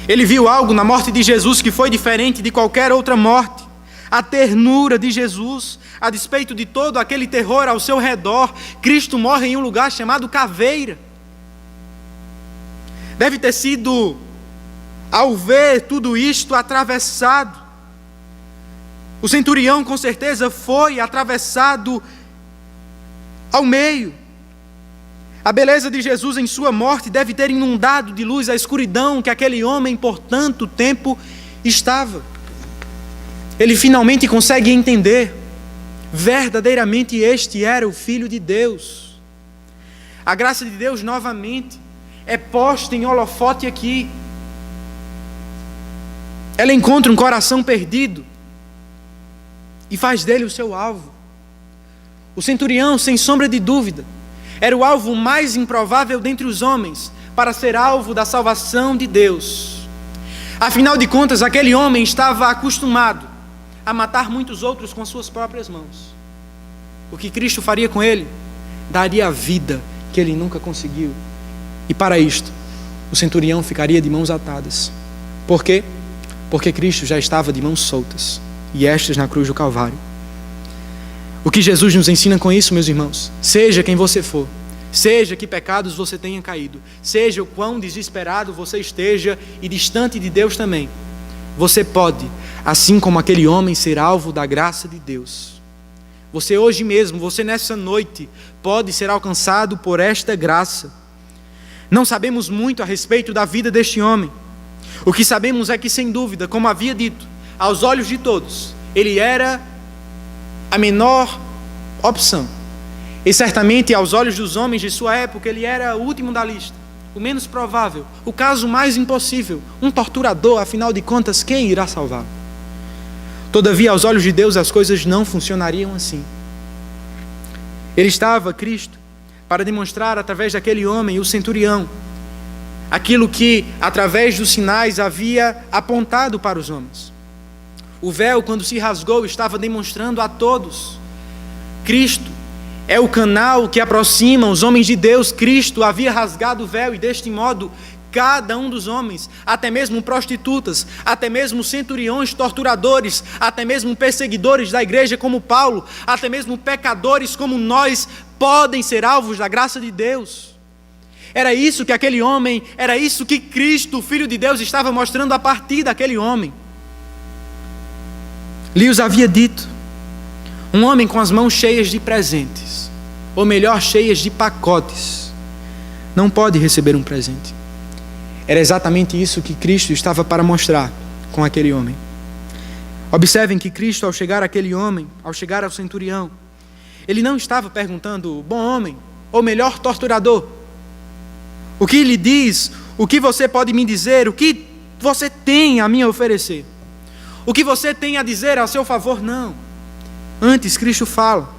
Speaker 1: Ele viu algo na morte de Jesus que foi diferente de qualquer outra morte. A ternura de Jesus, a despeito de todo aquele terror ao seu redor, Cristo morre em um lugar chamado caveira. Deve ter sido, ao ver tudo isto atravessado, o centurião com certeza foi atravessado ao meio. A beleza de Jesus em sua morte deve ter inundado de luz a escuridão que aquele homem por tanto tempo estava. Ele finalmente consegue entender, verdadeiramente este era o Filho de Deus. A graça de Deus novamente é posta em holofote aqui. Ela encontra um coração perdido e faz dele o seu alvo. O centurião, sem sombra de dúvida, era o alvo mais improvável dentre os homens para ser alvo da salvação de Deus. Afinal de contas, aquele homem estava acostumado a matar muitos outros com suas próprias mãos. O que Cristo faria com ele? Daria a vida que ele nunca conseguiu. E para isto, o centurião ficaria de mãos atadas. Por quê? Porque Cristo já estava de mãos soltas, e estas na cruz do Calvário. O que Jesus nos ensina com isso, meus irmãos? Seja quem você for, seja que pecados você tenha caído, seja o quão desesperado você esteja e distante de Deus também, você pode, assim como aquele homem, ser alvo da graça de Deus. Você hoje mesmo, você nessa noite, pode ser alcançado por esta graça. Não sabemos muito a respeito da vida deste homem. O que sabemos é que, sem dúvida, como havia dito, aos olhos de todos, ele era a menor opção. E certamente, aos olhos dos homens de sua época, ele era o último da lista, o menos provável, o caso mais impossível. Um torturador, afinal de contas, quem irá salvá-lo? Todavia, aos olhos de Deus, as coisas não funcionariam assim. Ele estava, Cristo, para demonstrar através daquele homem, o centurião, aquilo que, através dos sinais, havia apontado para os homens. O véu, quando se rasgou, estava demonstrando a todos: Cristo é o canal que aproxima os homens de Deus. Cristo havia rasgado o véu e, deste modo, cada um dos homens, até mesmo prostitutas, até mesmo centuriões, torturadores, até mesmo perseguidores da igreja como Paulo, até mesmo pecadores como nós, podem ser alvos da graça de Deus. Era isso que aquele homem, era isso que Cristo, o Filho de Deus, estava mostrando a partir daquele homem. Lhes havia dito: um homem com as mãos cheias de presentes, ou melhor, cheias de pacotes, não pode receber um presente. Era exatamente isso que Cristo estava para mostrar com aquele homem. Observem que Cristo, ao chegar àquele homem, ao chegar ao centurião, ele não estava perguntando, bom homem, ou melhor, torturador, o que lhe diz, o que você pode me dizer, o que você tem a me oferecer, o que você tem a dizer a seu favor, não. Antes, Cristo fala,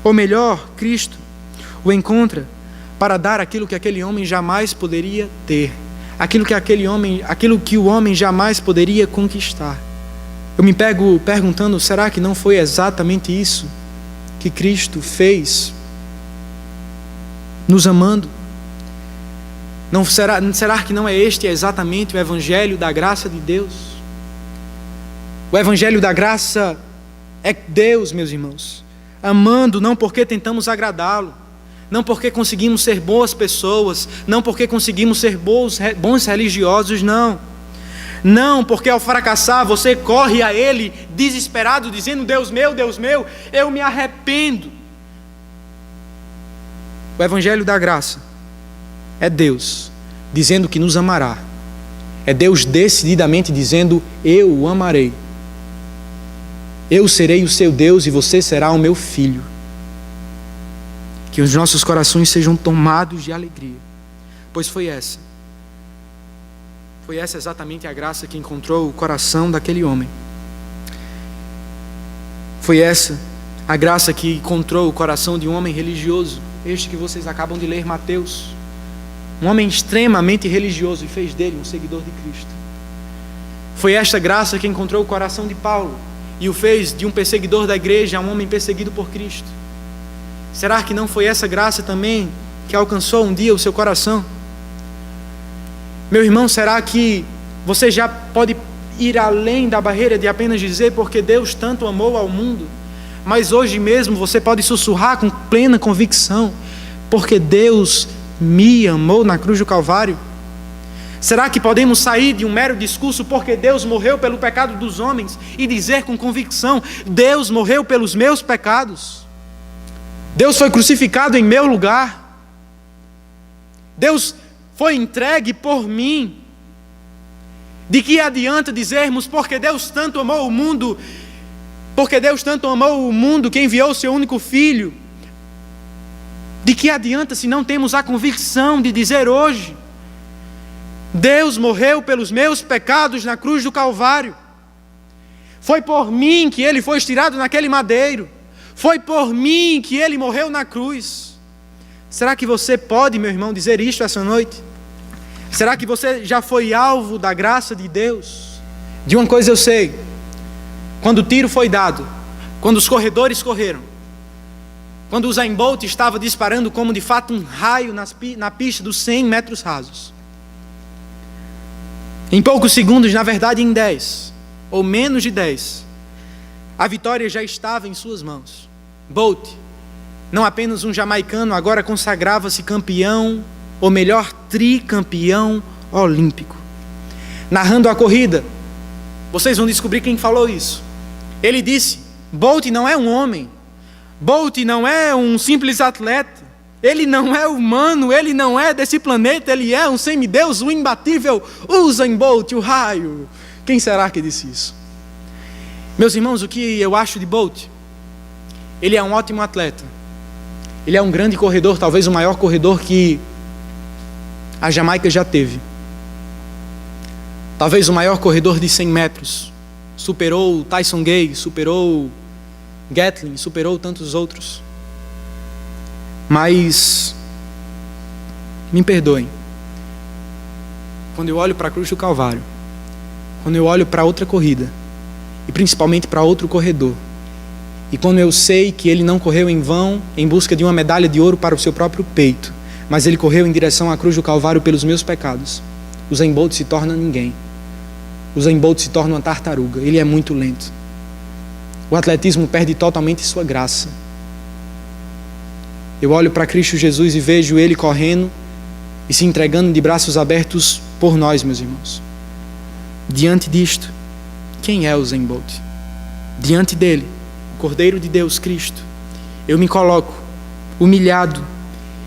Speaker 1: ou melhor, Cristo o encontra para dar aquilo que aquele homem jamais poderia ter, aquilo que o homem jamais poderia conquistar. Eu me pego perguntando, será que não foi exatamente isso que Cristo fez, nos amando? Não será que não é este exatamente o Evangelho da graça de Deus? O Evangelho da graça é Deus, meus irmãos, amando não porque tentamos agradá-lo, não porque conseguimos ser boas pessoas, não porque conseguimos ser bons religiosos, não. Não, porque ao fracassar você corre a Ele desesperado, dizendo, Deus meu, eu me arrependo. O Evangelho da graça é Deus dizendo que nos amará. É Deus decididamente dizendo, eu o amarei. Eu serei o seu Deus e você será o meu filho. Que os nossos corações sejam tomados de alegria, pois foi essa exatamente a graça que encontrou o coração daquele homem. Foi essa a graça que encontrou o coração de um homem religioso, este que vocês acabam de ler, Mateus, um homem extremamente religioso, e fez dele um seguidor de Cristo. Foi esta graça que encontrou o coração de Paulo e o fez de um perseguidor da igreja a um homem perseguido por Cristo. Será que não foi essa graça também que alcançou um dia o seu coração? Meu irmão, será que você já pode ir além da barreira de apenas dizer porque Deus tanto amou ao mundo, mas hoje mesmo você pode sussurrar com plena convicção, porque Deus me amou na cruz do Calvário? Será que podemos sair de um mero discurso porque Deus morreu pelo pecado dos homens e dizer com convicção, Deus morreu pelos meus pecados? Deus foi crucificado em meu lugar. Deus foi entregue por mim. De que adianta dizermos, porque Deus tanto amou o mundo, que enviou o seu único filho? De que adianta se não temos a convicção de dizer hoje, Deus morreu pelos meus pecados na cruz do Calvário. Foi por mim que Ele foi estirado naquele madeiro. Foi por mim que Ele morreu na cruz. Será que você pode, meu irmão, dizer isto essa noite? Será que você já foi alvo da graça de Deus? De uma coisa eu sei, quando o tiro foi dado, quando os corredores correram, quando o Usain Bolt estava disparando como de fato um raio na pista dos 100 metros rasos, em poucos segundos, na verdade em 10, ou menos de 10, a vitória já estava em suas mãos. Bolt, não apenas um jamaicano, agora consagrava-se campeão, ou melhor, tricampeão olímpico. Narrando a corrida, vocês vão descobrir quem falou isso. Ele disse, Bolt não é um homem, Bolt não é um simples atleta, ele não é humano, ele não é desse planeta, ele é um semideus, o imbatível Usain Bolt, o raio. Quem será que disse isso? Meus irmãos, o que eu acho de Bolt? Ele é um ótimo atleta. Ele é um grande corredor, talvez o maior corredor que a Jamaica já teve. Talvez o maior corredor de 100 metros. Superou Tyson Gay, superou Gatlin, superou tantos outros. Mas, me perdoem, quando eu olho para a cruz do Calvário, quando eu olho para outra corrida, e principalmente para outro corredor, e quando eu sei que ele não correu em vão em busca de uma medalha de ouro para o seu próprio peito, mas ele correu em direção à cruz do Calvário pelos meus pecados, o Usain Bolt se torna ninguém. O Usain Bolt se torna uma tartaruga, ele é muito lento. O atletismo perde totalmente sua graça. Eu olho para Cristo Jesus e vejo Ele correndo e se entregando de braços abertos por nós, meus irmãos. Diante disto, quem é o Usain Bolt? Diante dele, o Cordeiro de Deus, Cristo, eu me coloco humilhado,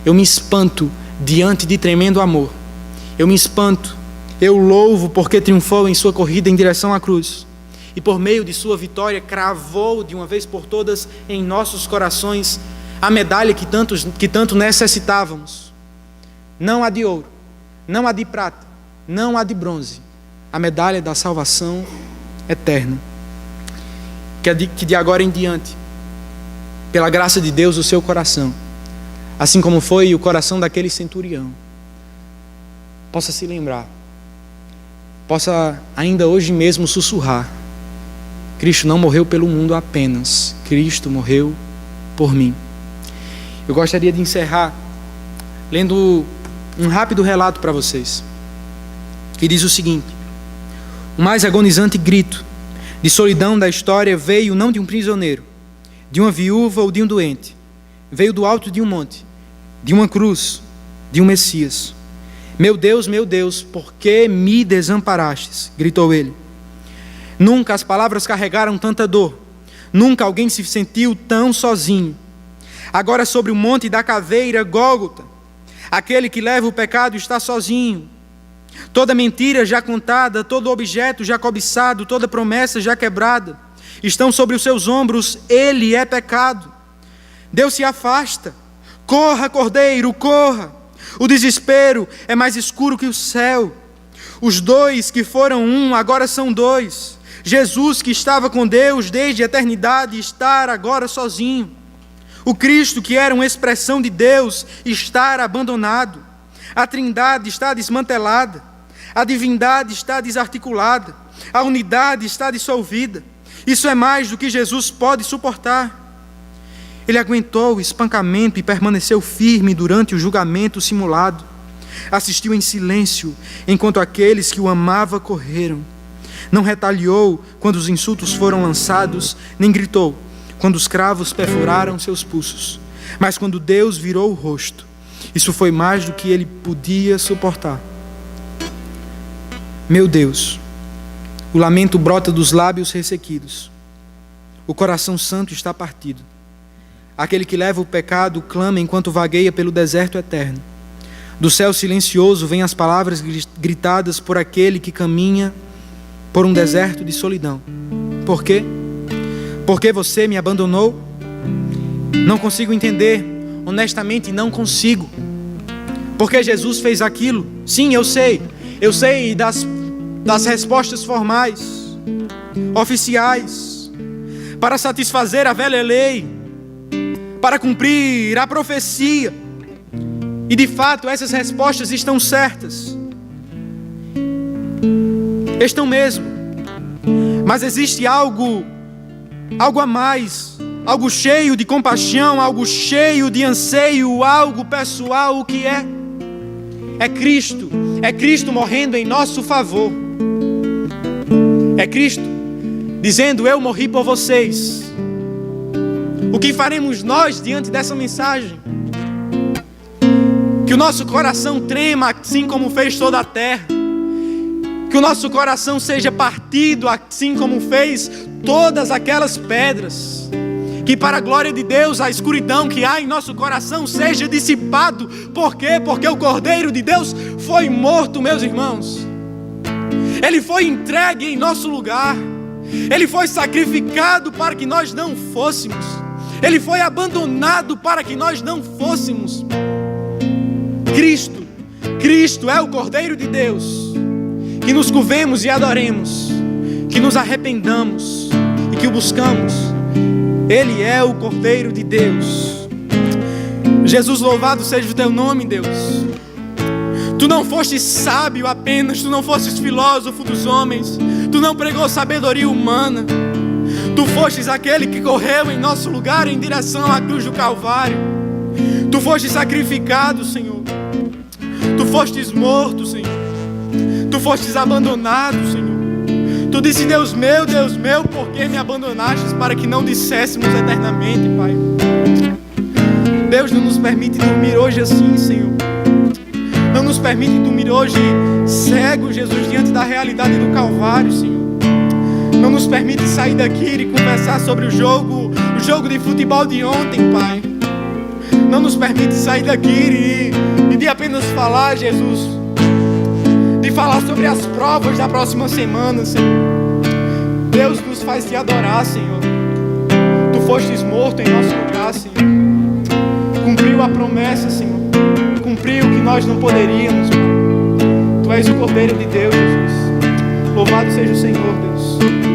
Speaker 1: eu me espanto diante de tremendo amor. Eu me espanto, eu louvo porque triunfou em sua corrida em direção à cruz. e por meio de sua vitória cravou de uma vez por todas em nossos corações a medalha que tanto necessitávamos. Não a de ouro, não a de prata, não a de bronze, a medalha da salvação eterna. Que de agora em diante, pela graça de Deus, o seu coração, assim como foi o coração daquele centurião, possa se lembrar, possa ainda hoje mesmo sussurrar: Cristo não morreu pelo mundo apenas, Cristo morreu por mim. Eu gostaria de encerrar lendo um rápido relato para vocês, que diz o seguinte: o mais agonizante grito de solidão da história veio não de um prisioneiro, de uma viúva ou de um doente, veio do alto de um monte, de uma cruz, de um Messias. Meu Deus, por que me desamparastes? Gritou ele. Nunca as palavras carregaram tanta dor, nunca alguém se sentiu tão sozinho. Agora sobre o monte da caveira, Gólgota, aquele que leva o pecado está sozinho. Toda mentira já contada, todo objeto já cobiçado, toda promessa já quebrada, estão sobre os seus ombros. Ele é pecado. Deus se afasta. Corra, Cordeiro, corra. O desespero é mais escuro que o céu. Os dois que foram um, agora são dois. Jesus, que estava com Deus desde a eternidade, está agora sozinho. O Cristo, que era uma expressão de Deus, está abandonado. A Trindade está desmantelada. A divindade está desarticulada. A unidade está dissolvida. Isso é mais do que Jesus pode suportar. Ele aguentou o espancamento e permaneceu firme durante o julgamento simulado. Assistiu em silêncio enquanto aqueles que o amavam correram. Não retaliou quando os insultos foram lançados, nem gritou quando os cravos perfuraram seus pulsos. Mas quando Deus virou o rosto, isso foi mais do que ele podia suportar. Meu Deus, o lamento brota dos lábios ressequidos. O coração santo está partido. Aquele que leva o pecado clama enquanto vagueia pelo deserto eterno. Do céu silencioso vêm as palavras gritadas por aquele que caminha por um deserto de solidão. Por quê? Porque você me abandonou? Não consigo entender, honestamente não consigo. Porque Jesus fez aquilo? Sim, eu sei das respostas formais, oficiais, para satisfazer a velha lei, para cumprir a profecia. E de fato essas respostas estão certas. Estão mesmo. Mas existe algo a mais, algo cheio de compaixão, algo cheio de anseio, algo pessoal. O que é? É Cristo morrendo em nosso favor. É Cristo dizendo: eu morri por vocês. O que faremos nós diante dessa mensagem? Que o nosso coração trema assim como fez toda a terra. Que o nosso coração seja partido assim como fez todas aquelas pedras. Que para a glória de Deus a escuridão que há em nosso coração seja dissipado. Por quê? Porque o Cordeiro de Deus foi morto, meus irmãos. Ele foi entregue em nosso lugar. Ele foi sacrificado para que nós não fôssemos. Ele foi abandonado para que nós não fôssemos. Cristo é o Cordeiro de Deus. Que nos curvemos e adoremos, que nos arrependamos e que o buscamos. Ele é o Cordeiro de Deus. Jesus, louvado seja o teu nome, Deus. Tu não foste sábio apenas, tu não fostes filósofo dos homens, tu não pregou sabedoria humana. Tu fostes aquele que correu em nosso lugar em direção à cruz do Calvário. Tu fostes sacrificado, Senhor. Tu fostes morto, Senhor. Tu fostes abandonado, Senhor. Tu disse: Deus meu, por que me abandonastes? Para que não disséssemos eternamente, Pai. Deus, não nos permite dormir hoje assim, Senhor. Não nos permite dormir hoje cego, Jesus, diante da realidade do Calvário, Senhor. Não nos permite sair daqui e conversar sobre o jogo de futebol de ontem, Pai. Não nos permite sair daqui e de apenas falar, Jesus, de falar sobre as provas da próxima semana, Senhor. Deus, nos faz te adorar, Senhor. Tu fostes morto em nosso lugar, Senhor. Cumpriu a promessa, Senhor. Cumpriu o que nós não poderíamos, Pai. Tu és o Cordeiro de Deus, Jesus. Louvado seja o Senhor, Deus.